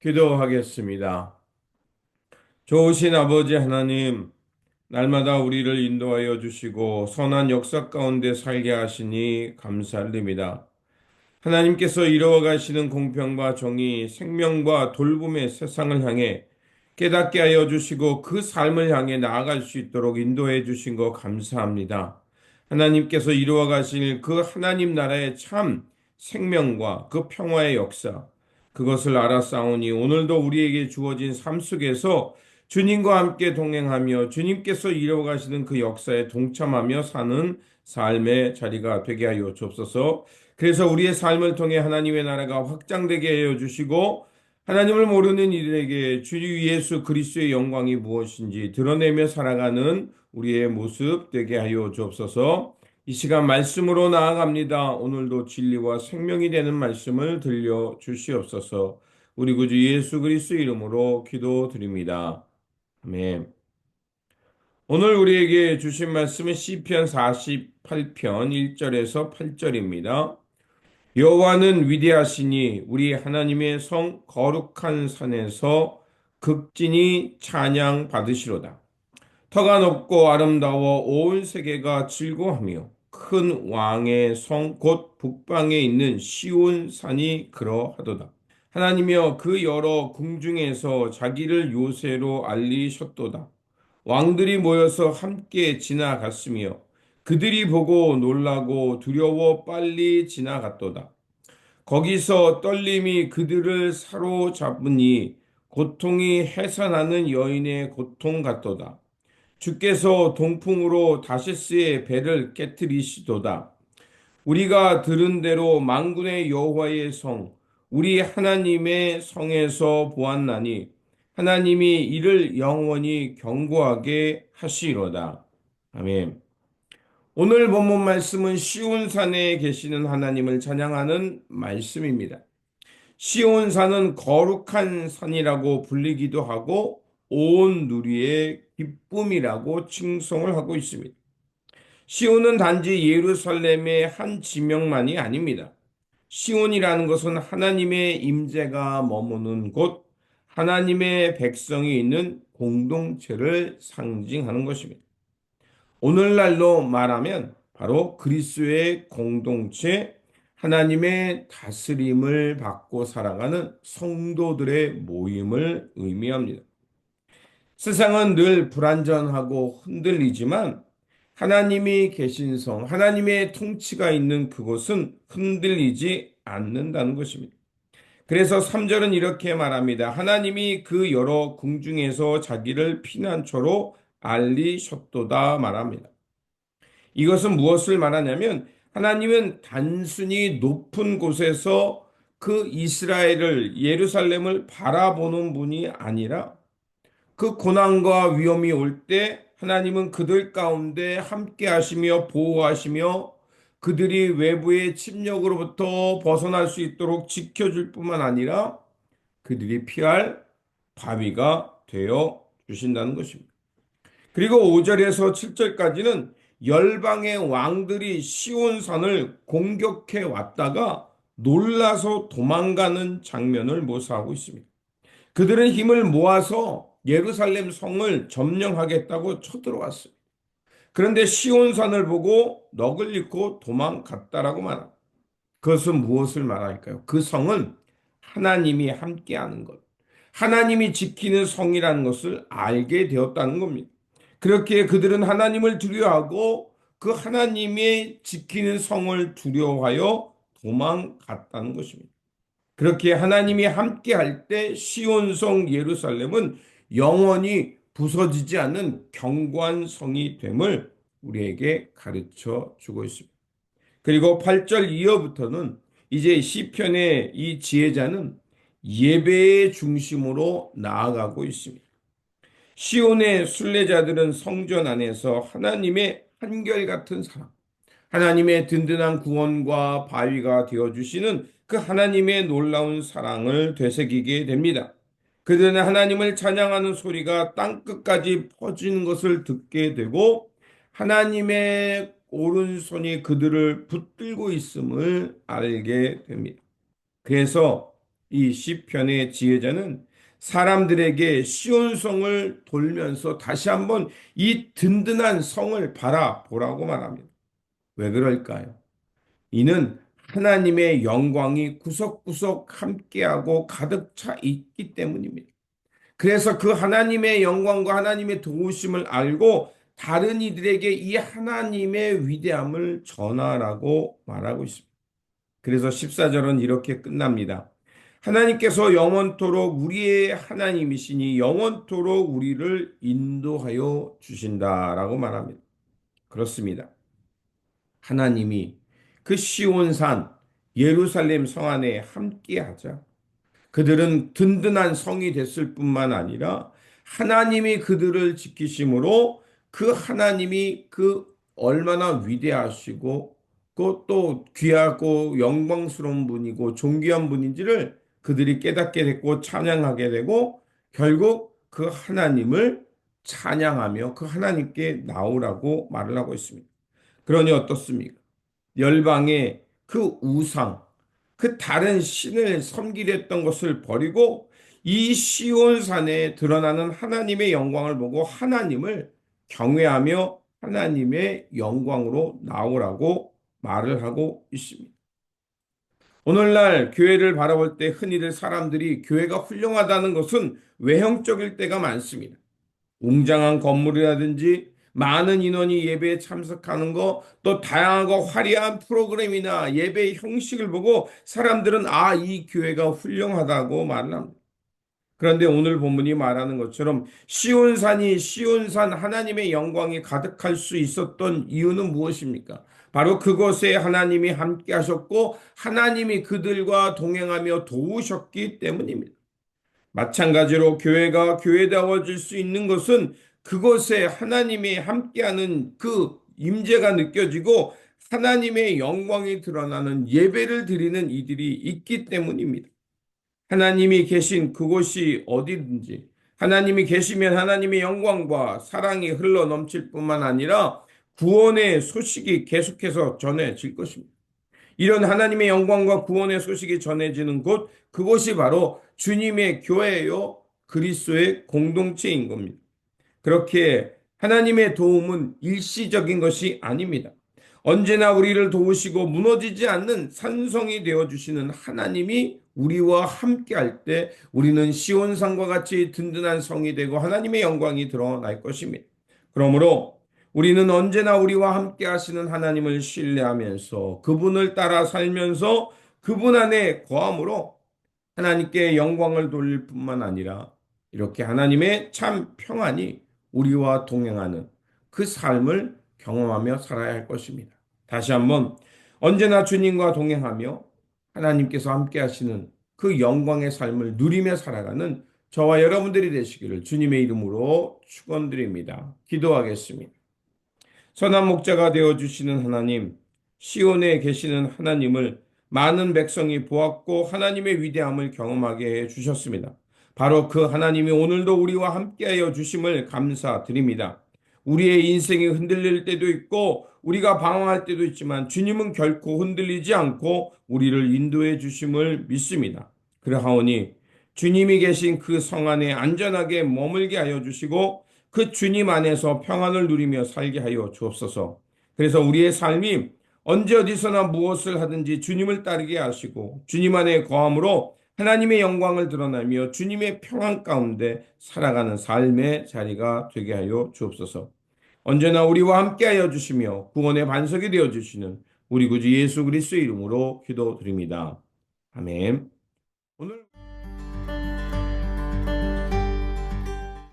기도하겠습니다. 좋으신 아버지 하나님, 날마다 우리를 인도하여 주시고 선한 역사 가운데 살게 하시니 감사드립니다. 하나님께서 이루어 가시는 공평과 정의, 생명과 돌봄의 세상을 향해 깨닫게 하여 주시고 그 삶을 향해 나아갈 수 있도록 인도해 주신 거 감사합니다. 하나님께서 이루어 가실 그 하나님 나라의 참 생명과 그 평화의 역사, 그것을 알아싸우니 오늘도 우리에게 주어진 삶 속에서 주님과 함께 동행하며 주님께서 이루어 가시는 그 역사에 동참하며 사는 삶의 자리가 되게 하여 주옵소서. 그래서 우리의 삶을 통해 하나님의 나라가 확장되게 하여 주시고 하나님을 모르는 이들에게 주 예수 그리스도의 영광이 무엇인지 드러내며 살아가는 우리의 모습 되게 하여 주옵소서. 이 시간 말씀으로 나아갑니다. 오늘도 진리와 생명이 되는 말씀을 들려 주시옵소서. 우리 구주 예수 그리스도 이름으로 기도드립니다. 아멘. 오늘 우리에게 주신 말씀은 시편 48편 1절에서 8절입니다. 여호와는 위대하시니 우리 하나님의 성 거룩한 산에서 극진히 찬양 받으시로다. 터가 높고 아름다워 온 세계가 즐거워하며 큰 왕의 성 곧 북방에 있는 시온 산이 그러하도다. 하나님이여 그 여러 궁중에서 자기를 요새로 알리셨도다. 왕들이 모여서 함께 지나갔으며 그들이 보고 놀라고 두려워 빨리 지나갔도다. 거기서 떨림이 그들을 사로잡으니 고통이 해산하는 여인의 고통 같도다. 주께서 동풍으로 다시스의 배를 깨뜨리시도다. 우리가 들은 대로 만군의 여호와의 성, 우리 하나님의 성에서 보았나니 하나님이 이를 영원히 견고하게 하시리로다. 아멘. 오늘 본문 말씀은 시온산에 계시는 하나님을 찬양하는 말씀입니다. 시온산은 거룩한 산이라고 불리기도 하고 온 누리의 기쁨이라고 칭송을 하고 있습니다. 시온은 단지 예루살렘의 한 지명만이 아닙니다. 시온이라는 것은 하나님의 임재가 머무는 곳, 하나님의 백성이 있는 공동체를 상징하는 것입니다. 오늘날로 말하면 바로 그리스도의 공동체, 하나님의 다스림을 받고 살아가는 성도들의 모임을 의미합니다. 세상은 늘 불완전하고 흔들리지만 하나님이 계신 성, 하나님의 통치가 있는 그곳은 흔들리지 않는다는 것입니다. 그래서 3절은 이렇게 말합니다. 하나님이 그 여러 궁중에서 자기를 피난처로 알리셨도다 말합니다. 이것은 무엇을 말하냐면 하나님은 단순히 높은 곳에서 그 이스라엘을 예루살렘을 바라보는 분이 아니라 그 고난과 위험이 올 때 하나님은 그들 가운데 함께 하시며 보호하시며 그들이 외부의 침략으로부터 벗어날 수 있도록 지켜줄 뿐만 아니라 그들이 피할 바위가 되어 주신다는 것입니다. 그리고 5절에서 7절까지는 열방의 왕들이 시온산을 공격해 왔다가 놀라서 도망가는 장면을 묘사하고 있습니다. 그들은 힘을 모아서 예루살렘 성을 점령하겠다고 쳐들어왔어요. 그런데 시온산을 보고 넋을 잃고 도망갔다라고 말합니다. 그것은 무엇을 말할까요? 그 성은 하나님이 함께하는 것, 하나님이 지키는 성이라는 것을 알게 되었다는 겁니다. 그렇게 그들은 하나님을 두려워하고 그 하나님의 지키는 성을 두려워하여 도망갔다는 것입니다. 그렇게 하나님이 함께 할 때 시온성 예루살렘은 영원히 부서지지 않는 견고한 성이 됨을 우리에게 가르쳐 주고 있습니다. 그리고 8절 이어부터는 이제 시편의 이 지혜자는 예배의 중심으로 나아가고 있습니다. 시온의 순례자들은 성전 안에서 하나님의 한결같은 사랑, 하나님의 든든한 구원과 바위가 되어주시는 그 하나님의 놀라운 사랑을 되새기게 됩니다. 그들은 하나님을 찬양하는 소리가 땅끝까지 퍼지는 것을 듣게 되고 하나님의 오른손이 그들을 붙들고 있음을 알게 됩니다. 그래서 이 시편의 지혜자는 사람들에게 시온 성을 돌면서 다시 한번 이 든든한 성을 바라보라고 말합니다. 왜 그럴까요? 이는 하나님의 영광이 구석구석 함께하고 가득 차 있기 때문입니다. 그래서 그 하나님의 영광과 하나님의 도우심을 알고 다른 이들에게 이 하나님의 위대함을 전하라고 말하고 있습니다. 그래서 14절은 이렇게 끝납니다. 하나님께서 영원토록 우리의 하나님이시니 영원토록 우리를 인도하여 주신다라고 말합니다. 그렇습니다. 하나님이 그 시온산 예루살렘 성 안에 함께하자 그들은 든든한 성이 됐을 뿐만 아니라 하나님이 그들을 지키심으로 그 하나님이 그 얼마나 위대하시고 또 귀하고 영광스러운 분이고 존귀한 분인지를 그들이 깨닫게 됐고 찬양하게 되고 결국 그 하나님을 찬양하며 그 하나님께 나오라고 말을 하고 있습니다. 그러니 어떻습니까? 열방의 그 우상, 그 다른 신을 섬기려 했던 것을 버리고 이 시온산에 드러나는 하나님의 영광을 보고 하나님을 경외하며 하나님의 영광으로 나오라고 말을 하고 있습니다. 오늘날 교회를 바라볼 때 흔히들 사람들이 교회가 훌륭하다는 것은 외형적일 때가 많습니다. 웅장한 건물이라든지 많은 인원이 예배에 참석하는 거, 또 다양하고 화려한 프로그램이나 예배의 형식을 보고 사람들은 이 교회가 훌륭하다고 말을 합니다. 그런데 오늘 본문이 말하는 것처럼 시온산이 시온산 하나님의 영광이 가득할 수 있었던 이유는 무엇입니까? 바로 그곳에 하나님이 함께 하셨고 하나님이 그들과 동행하며 도우셨기 때문입니다. 마찬가지로 교회가 교회다워질 수 있는 것은 그곳에 하나님이 함께하는 그 임재가 느껴지고 하나님의 영광이 드러나는 예배를 드리는 이들이 있기 때문입니다. 하나님이 계신 그곳이 어디든지 하나님이 계시면 하나님의 영광과 사랑이 흘러 넘칠 뿐만 아니라 구원의 소식이 계속해서 전해질 것입니다. 이런 하나님의 영광과 구원의 소식이 전해지는 곳, 그곳이 바로 주님의 교회요, 그리스도의 공동체인 겁니다. 그렇게 하나님의 도움은 일시적인 것이 아닙니다. 언제나 우리를 도우시고 무너지지 않는 산성이 되어주시는 하나님이 우리와 함께 할 때 우리는 시온산과 같이 든든한 성이 되고 하나님의 영광이 드러날 것입니다. 그러므로 우리는 언제나 우리와 함께 하시는 하나님을 신뢰하면서 그분을 따라 살면서 그분 안에 거함으로 하나님께 영광을 돌릴 뿐만 아니라 이렇게 하나님의 참 평안이 우리와 동행하는 그 삶을 경험하며 살아야 할 것입니다. 다시 한번 언제나 주님과 동행하며 하나님께서 함께 하시는 그 영광의 삶을 누리며 살아가는 저와 여러분들이 되시기를 주님의 이름으로 축원드립니다. 기도하겠습니다. 선한 목자가 되어 주시는 하나님, 시온에 계시는 하나님을 많은 백성이 보았고 하나님의 위대함을 경험하게 해 주셨습니다. 바로 그 하나님이 오늘도 우리와 함께하여 주심을 감사드립니다. 우리의 인생이 흔들릴 때도 있고 우리가 방황할 때도 있지만 주님은 결코 흔들리지 않고 우리를 인도해 주심을 믿습니다. 그러하오니 주님이 계신 그 성 안에 안전하게 머물게 하여 주시고 그 주님 안에서 평안을 누리며 살게 하여 주옵소서. 그래서 우리의 삶이 언제 어디서나 무엇을 하든지 주님을 따르게 하시고 주님 안에 거함으로 하나님의 영광을 드러내며 주님의 평안 가운데 살아가는 삶의 자리가 되게 하여 주옵소서. 언제나 우리와 함께하여 주시며 구원의 반석이 되어 주시는 우리 구주 예수 그리스도의 이름으로 기도드립니다. 아멘. 오늘